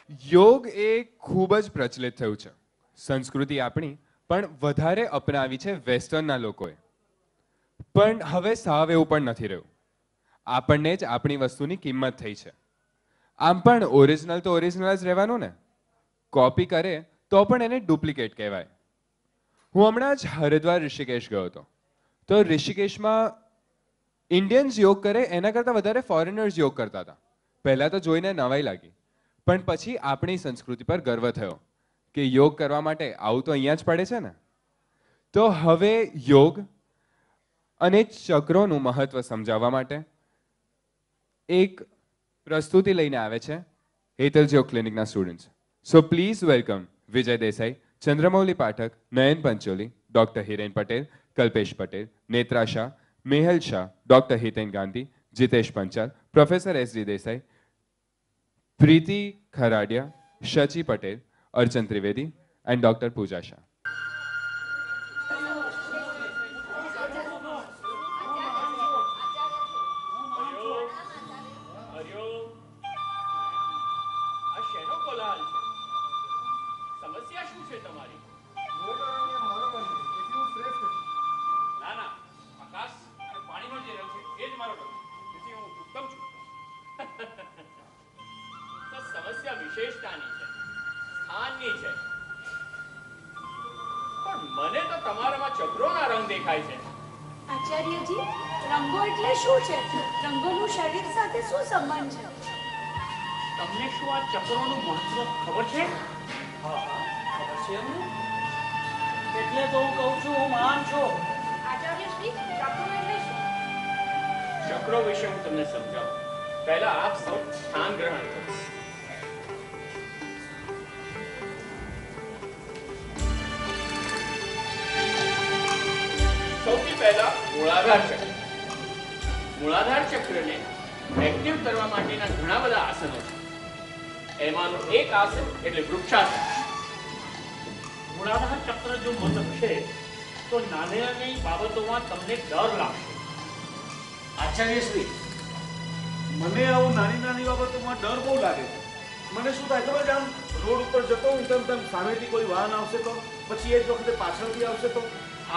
યોગ એ ખૂબ જ પ્રચલિત થયું છે. સંસ્કૃતિ આપણી પણ વધારે અપનાવી છે વેસ્ટર્નના લોકોએ. પણ હવે સાવ એવું પણ નથી રહ્યું. આપણને જ આપણી વસ્તુની કિંમત થઈ છે. આમ પણ ઓરિજિનલ તો ઓરિજિનલ જ રહેવાનું ને. કોપી કરે તો પણ એને ડુપ્લિકેટ કહેવાય. હું હમણાં જ હરિદ્વાર ઋષિકેશ ગયો હતો. તો ઋષિકેશમાં ઇન્ડિયન્સ યોગ કરે એના કરતાં વધારે ફોરેનર્સ યોગ કરતા હતા. પહેલાં તો જોઈને નવાઈ લાગી, પણ પછી આપણી સંસ્કૃતિ પર ગર્વ થયો કે યોગ કરવા માટે આવું તો અહીંયા જ પડે છે ને. તો હવે યોગ અને ચક્રોનું મહત્વ સમજાવવા માટે એક પ્રસ્તુતિ લઈને આવે છે હેતલ યોગ ક્લિનિકના students. So please welcome Vijay Desai, Chandramauli Pathak, Nayan Pancholi, doctor Hiren Patel, Kalpesh Patel, Netra Shah, Mehal Shah, doctor Hiten Gandhi, Jitesh Panchal, professor S D. Desai, Preeti Kharadiya, Shachi Patel, Archan Trivedi and doctor Pooja Shah. આચાર્યજી, રંગો એટલે શું છે? રંગોનું શરીર સાથે શું સંબંધ છે? તમને શું આ ચક્રોનું મહત્વ ખબર છે? હા, ખબર છે અમને. એટલે તો હું કહું છું, હું મહાન છું. આચાર્યશ્રી, ચક્રો એટલે શું? ચક્રો વિશે હું તમને સમજાવું. પહેલા આપ સૌ સ્થાન ગ્રહણ કરો. સૌથી પહેલા મૂળાધાર ચક્ર. મૂળાધાર ચક્રને એક્ટિવ કરવા માટેના ઘણા બધા આસનો છે. એમાંનું એક આસન એટલે વૃક્ષાસન. મૂળાધાર ચક્ર જો મન હશે તો નાની નાની બાબતોમાં તમને ડર લાગશે. આચાર્યશ્રી, મને આવું નાની નાની બાબતોમાં ડર બહુ લાગે છે. મને શું થાય ખબર છે, આમ રોડ ઉપર જતો હું તેમ સામેથી કોઈ વાહન આવશે તો, પછી એ જ વખતે પાછળથી આવશે તો,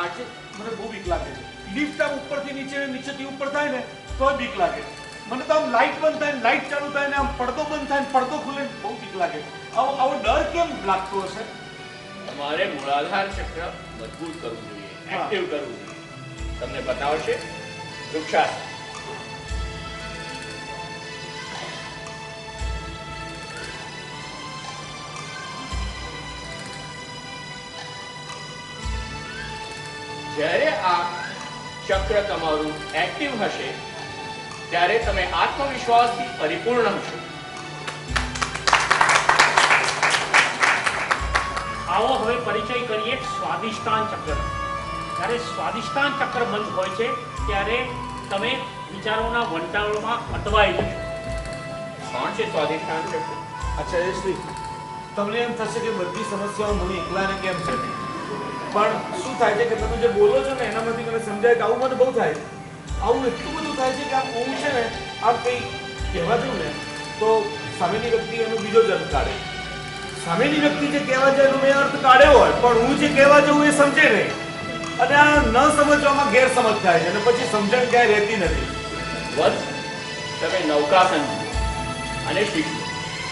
આજે મને બહુ બીક લાગે છે. લિફ્ટ આમ ઉપરથી નીચે નીચેથી ઉપર થાય ને તો બીક લાગે. મને તો આમ લાઇટ બંધ થાય ને લાઇટ ચાલુ થાય ને આમ પડદો બંધ થાય ને પડદો ખુલે ને બહુ બીક લાગે. આવો ડર કેમ લાગતો હશે? તમારે મૂળાધાર ચક્ર મજબૂત કરવું જોઈએ, એક્ટિવ કરવું જોઈએ. તમને બતાવશે વૃક્ષાસન. જ્યારે આ ચક્ર તમારું એક્ટિવ હશે ત્યારે તમે આત્મવિશ્વાસથી પરિપૂર્ણ હશો. આવો હવે પરિચય કરીએ સ્વાદિષ્ટાન ચક્ર. જ્યારે સ્વાદિષ્ટાન ચક્ર બંધ હોય છે ત્યારે તમે વિચારોના વંટાળમાં અટવાઈ જશો. કોણ છે સ્વાદિષ્ટાન ચક્ર? આચાર્યશ્રી, તમને એમ થશે કે બધી સમસ્યાઓ મને એકલાને કેમ છે, પણ શું થાય છે કે તમે જે બોલો છો ને એનામાંથી મને સમજાય કે આવું મને બહુ થાય. આવું એટલું બધું થાય છે કે આમ હું છે ને આમ કંઈ કહેવા દઉં ને તો સામેની વ્યક્તિ એનો બીજો જ અર્થ કાઢે. સામેની વ્યક્તિ જે કહેવા જાય એનો મેં અર્થ કાઢ્યો હોય, પણ હું જે કહેવા જાઉં એ સમજે નહીં. અને આ ન સમજવામાં ગેરસમજ થાય છે અને પછી સમજણ ક્યાંય રહેતી નથી. વત્સ, તમે નૌકાસન અને શીખો.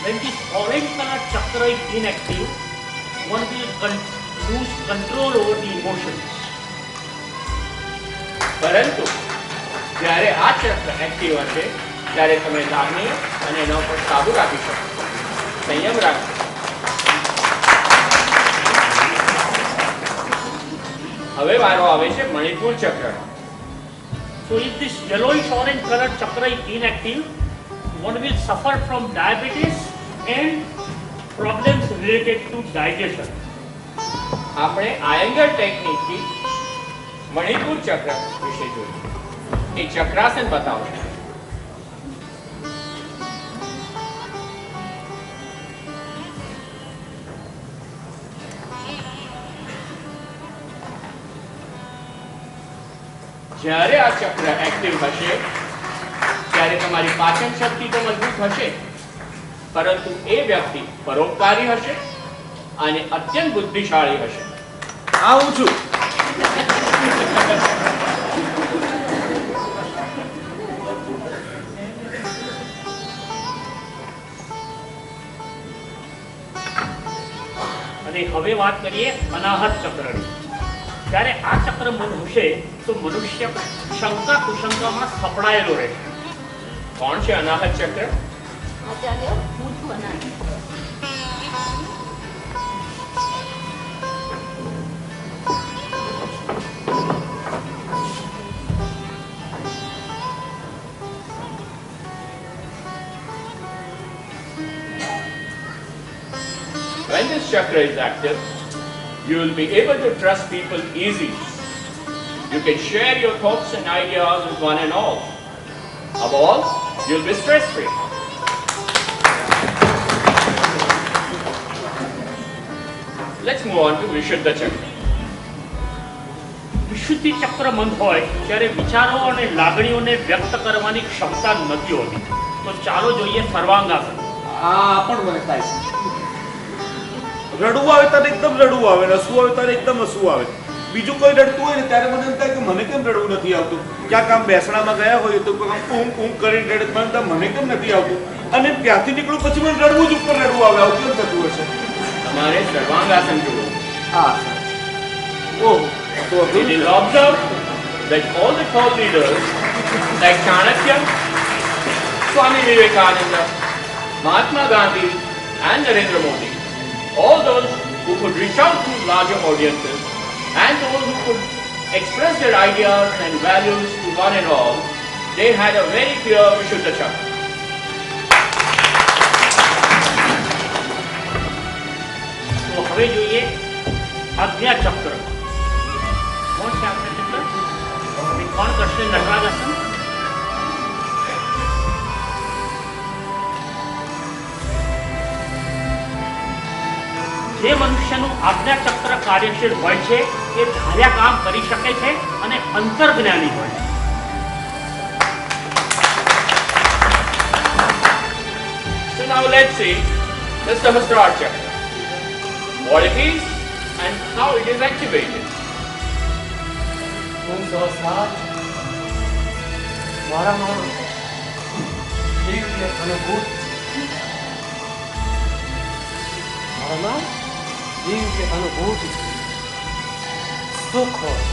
When this orange color chakra is inactive, one will lose control over the emotions. પરંતુ જ્યારે આ ચક્ર એક્ટિવ હશે ત્યારે તમે લાગણી અને એના ઉપર કાબુ રાખી શકો, સંયમ રાખો. હવે વારો આવે છે મણિપુર ચક્ર. So if this yellowish orange color chakra is inactive, one will suffer from diabetes and problems related to digestion. આપણે આયંગર ટેકનિકથી મણિપુર ચક્ર વિશે જોયું. એક ચક્રાસન બતાવો. જ્યારે આ ચક્ર એક્ટિવ હશે ત્યારે તમારી પાચન શક્તિ તો મજબૂત હશે, પરંતુ એ વ્યક્તિ પરોપકારી હશે અને અત્યંત બુદ્ધિશાળી હશે. આવું છું. અને હવે વાત કરીએ અનાહત ચક્રની. જ્યારે આ ચક્ર મન હશે તો મનુષ્ય શંકા કુશંકામાં સપડાયેલો રહેશે. કોણ છે અનાહત ચક્ર? આચાર્ય હું છું અનાહત. When this chakra is active, you will be able to trust people easily. You can share your thoughts and ideas with one and all. Above all, you'll be stress-free. Let's move on to Vishuddha Chakra. વિશુદ્ધિ ચક્ર મંદ હોય ત્યારે વિચારો અને લાગણીઓને વ્યક્ત કરવાની ક્ષમતા નથી હોતી. તો ચાલો જોઈએ સર્વાંગાસન. આ પણ મને થાય છે. રડવું આવે ત્યારે એકદમ રડવું આવે, હસવું આવે ત્યારે એકદમ હસવું આવે. બીજું કોઈ રડતું હોય ને ત્યારે મને એમ થાય કે મને કેમ રડવું નથી આવતું. ક્યાંક આમ બેસણામાં ગયા હોય તો ઊંઘ ઊંઘ કરીને રડે, મને કેમ નથી આવતું. અને ત્યાંથી નીકળું પછી મને રડવું જ ઉપર રડવું આવે. આવું કેમ થતું હશે? તમારે સર્વાંગાસન જુઓ. હા. ઓહ, તો It is observed that all the thought leaders like Chanakya, Swami Vivekananda, Mahatma Gandhi and Narendra Modi, all those who could reach out to larger audiences and those who could express their ideas and values to one and all, they had a very clear Vishuddha Chakra. તો હવે જોઈએ આજ્ઞા ચક્ર. કોણ છે આજ્ઞા ચક્ર? અને કોણ કરશે નટરાજાસન? જે મનુષ્યનું આજ્ઞા ચક્ર કાર્યશીલ હોય છે એ ધાર્યા કામ કરી શકે છે અને અંતર્જ્ઞાની હોય છે. So now let's see the Sahasrara Chakra. What it is and how it is activated. ઓમ સહસ્રાર મારામાં દિવ્ય અનુભૂત, મારામાં દિવ્ય અનુભૂતિ, સુખ હોય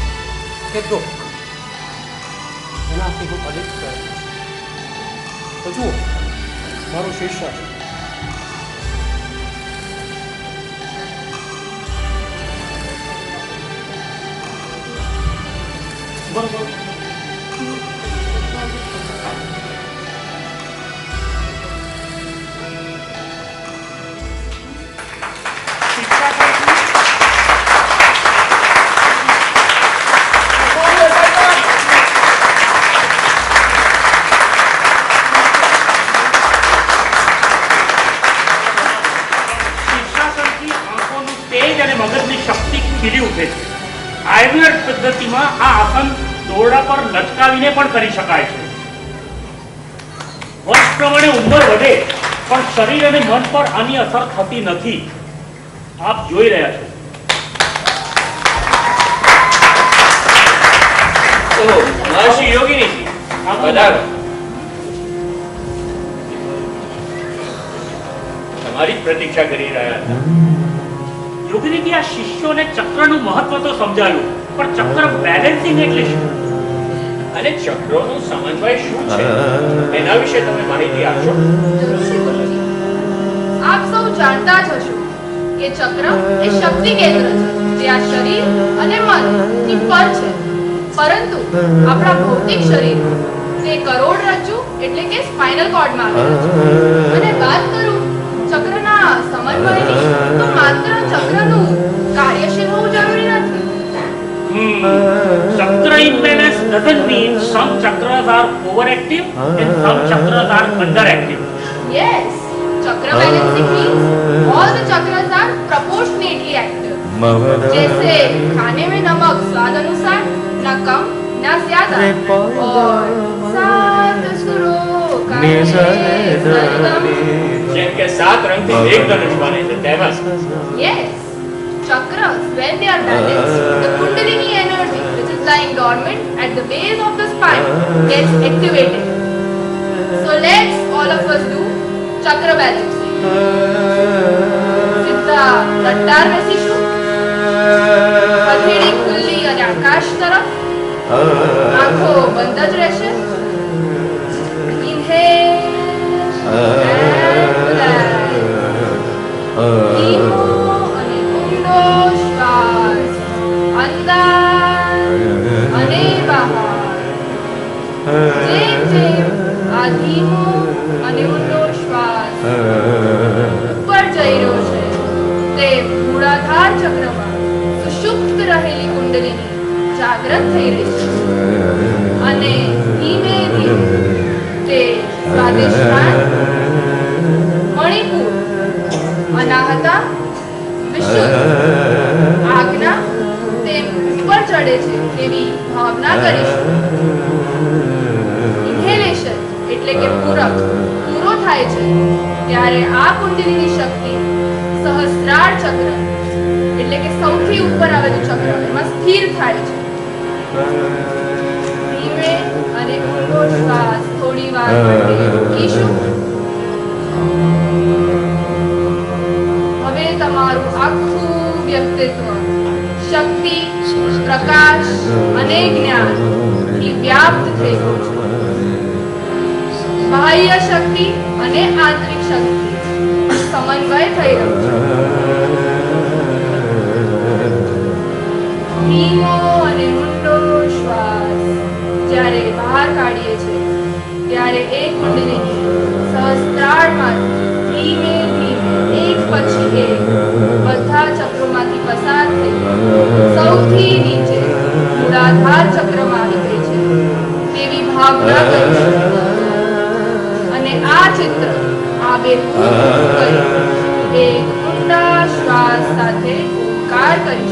કે દુઃખ, એનાથી હું અલિપ્ત કરું છું. તો જુઓ, મારું શિષ્ય છે. બરોબર. શીર્ષાસનથી આંખોનું તેજ અને મગજની શક્તિ ખીલી ઉઠે છે. આયુર્વેદ પદ્ધતિમાં આ આસન દોરડા પર લટકાવીને પણ કરી શકાય છે. વર્ષ પ્રમાણે ઉંમર વધે પણ શરીર અને મન પર આની અસર થતી નથી. આપ જોઈ રહ્યા છો. ઓહો, મહર્ષિ યોગિનીજી, પધારો. તમારી જ પ્રતીક્ષા કરી રહ્યા હતા. યોગિનીજી, આ શિષ્યોને ચક્રનું મહત્વ તો સમજાયું, પણ ચક્ર બેલેન્સિંગ એટલે શું? અને ચક્રોનો સમન્વય શું છે એના વિશે તમે માહિતી આપશો? આપ સૌ જાણતા જ હશો કે ચક્ર એ શક્તિ કેન્દ્ર છે જે આ શરીર અને મન ની પર છે. પરંતુ આપણા ભૌતિક શરીર તે કરોડરજ્જુ એટલે કે સ્પાઇનલ કોર્ડમાં આવેલું છે. અને વાત કરું ચક્રના સમન્વયની તો માત્ર ચક્રનું કાર્યશીલ હોવું જરૂરી નથી. Chakra imbalance doesn't mean some chakras are overactive and some chakras are underactive. Yes, chakra balancing means all the chakras are proportionately active. जैसे खाने में नमक स्वाद अनुसार, न कम न ज्यादा, और સાત સુરો જેમ કે 7 રંગથી મેઘધનુષ બને છે તેમજ Yes, chakras, when they are balanced, the Kundalini energy, which is lying dormant at the base of the spine, gets activated. So let's all of us do chakra balancing. સીધા લટ્ટાર બેસીશું, હથેળી ખુલ્લી અને આકાશ તરફ, આંખો બંધ જ રહેશે. Inhale and relax. ધીમો અને ઊંડો શ્વાસ અંદર અને બહાર. જેમ જેમ આ ધીમો અને ઊંડો શ્વાસ ઉપર જઈ રહ્યો છે તેમ મૂળાધાર ચક્રમાં સુષુપ્ત રહેલી કુંડલીની જાગૃત થઈ રહી છે અને ધીમે ધીમે તે સ્વાદિષ્ટાન મણિપુર અનાહતા વિશુદ્ધ આજ્ઞા તેમ ઉપર ચડે છે એવી ભાવના કરીશું. ઇન્હેલેશન એટલે કે પૂરક પૂરો થાય છે ત્યારે આ કુંડલીની શક્તિ સહસ્ત્રાર ચક્ર એટલે કે સૌથી ઉપર આવેલું ચક્ર એમાં સ્થિર થાય છે. ધીમે અને ઊંડો શ્વાસ થોડી વાર માટે રોકીશું. હવે તમારું આખું વ્યક્તિત્વ શક્તિ, પ્રકાશ અને જ્ઞાન થી વ્યાપ્ત થઈ ગયું છે. બાહ્ય શક્તિ અને આંતરિક શક્તિ સમન્વય થઈ રહ્યો છે. ધીમો અને ઊંડો શ્વાસ જ્યારે બહાર કાઢીએ છીએ ત્યારે એ કુંડલીની સહસ્ત્રારમાં ધીમે ધીમે એક પછી એક બધા ચક્રોમાંથી પસાર થઈ સૌથી નીચે મૂળાધાર ચક્રમાં આવી ગઈ છે તેવી ભાવના કરીશું. અને આ ચિત્ર આબેહૂબ કરી એક ઊંડા શ્વાસ સાથે ઓમકાર કરીશું.